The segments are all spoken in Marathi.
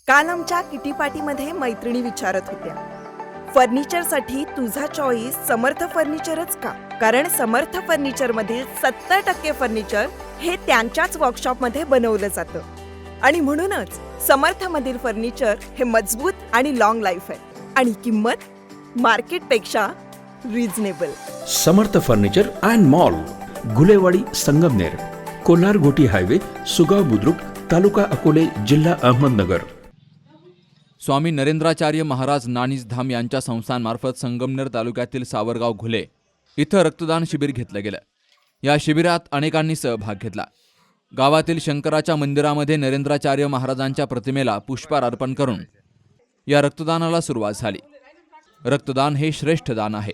काल आमच्या किटी पार्टीमध्ये मैत्रिणी विचारत होत्या, फर्निचरसाठी तुझा चॉईस समर्थ फर्निचरच का? कारण समर्थ फर्निचर मधील 70% फर्निचर हे त्यांच्याच वर्कशॉपमध्ये बनवलं जातं आणि म्हणूनच समर्थ मधील फर्निचर हे मजबूत आणि लॉंग लाईफ आहे आणि किंमत मार्केटपेक्षा reasonable. Samarth furniture and mall, Gulewadi, Sangamner, Kolhar गोटी हायवे, सुगाव बुद्रुक, तालुका अकोले, जिल्हा अहमदनगर. स्वामी नरेंद्राचार्य महाराज नानीज धाम यांच्या संस्थांमार्फत संगमनेर तालुक्यातील सावरगाव घुले इथं रक्तदान शिबिर घेतलं गेलं. या शिबिरात अनेकांनी सहभाग घेतला. गावातील शंकराच्या मंदिरामध्ये नरेंद्राचार्य महाराजांच्या प्रतिमेला पुष्पहार अर्पण करून या रक्तदानाला सुरुवात झाली. रक्तदान हे श्रेष्ठ दान आहे.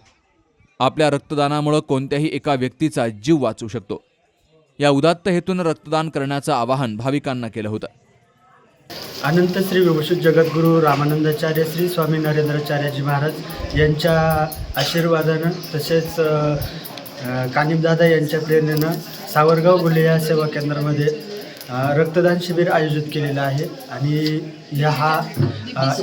आपल्या रक्तदानामुळे कोणत्याही एका व्यक्तीचा जीव वाचू शकतो. या उदात्त हेतून रक्तदान करण्याचं आवाहन भाविकांना केलं होतं. अनंत श्री विभूषित जगद्गुरू रामानंदाचार्य श्री स्वामी नरेंद्राचार्यजी महाराज यांच्या आशीर्वादानं तसेच कानिमदादा यांच्या प्रेरणेनं सावरगाव गुले या सेवा केंद्रामध्ये रक्तदान शिबिर आयोजित केलेलं आहे आणि हा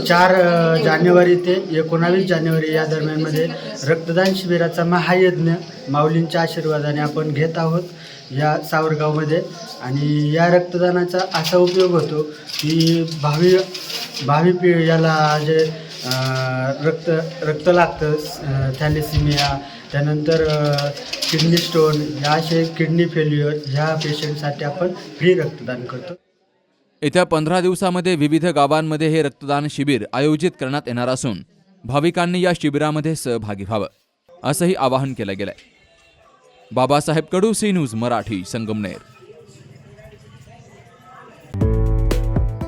4 जानेवारी ते 19 जानेवारी या दरम्यानमध्ये रक्तदान शिबिराचा महायज्ञ माऊलींच्या आशीर्वादाने आपण घेत आहोत या सावरगावमध्ये. आणि या रक्तदानाचा असा उपयोग होतो की भावी पिढीला जे रक्त लागतं, थॅलेसिमिया, त्यानंतर किडनी स्टोन, ह्या असे किडनी फेल्युअर ह्या पेशंटसाठी आपण फ्री रक्तदान करतो. येत्या 15 दिवसामध्ये विविध गावांमध्ये हे रक्तदान शिबिर आयोजित करण्यात येणार असून भाविकांनी या शिबिरामध्ये सहभागी व्हावं असंही आवाहन केलं गेलंय. Babasaheb Kadu, C news Marathi, Sangamner.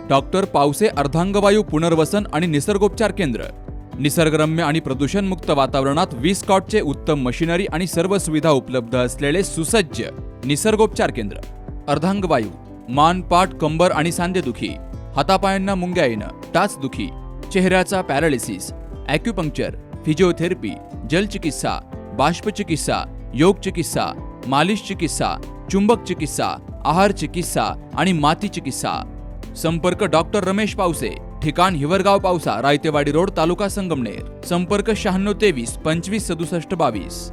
Doctor Pawase अर्धांगवायू पुनर्वसन आणि निसर्गोपचार केंद्र. निसर्गरम्य आणि प्रदूषणमुक्त वातावरणात 20 कॉटचे उत्तम मशिनरी आणि सर्व सुविधा उपलब्ध असलेले सुसज्ज निसर्गोपचार केंद्र. अर्धांगवायू, मान, पाठ, कंबर आणि सांधेदुखी, हातापायांना मुंग्या येणं, टाचदुखी, चेहऱ्याचा पॅरालिसिस, ॲक्युपंक्चर, फिजिओथेरपी, जलचिकित्सा, बाष्पचिकित्सा, योग चिकित्सा, मालिश चिकित्सा, चुंबक चिकित्सा, आहार चिकित्सा आणि माती चिकित्सा. संपर्क डॉक्टर रमेश पावसे, ठिकाण हिवरगाव पावसा, रायतेवाडी रोड, तालुका संगमनेर. संपर्क 96 23 25 67 22.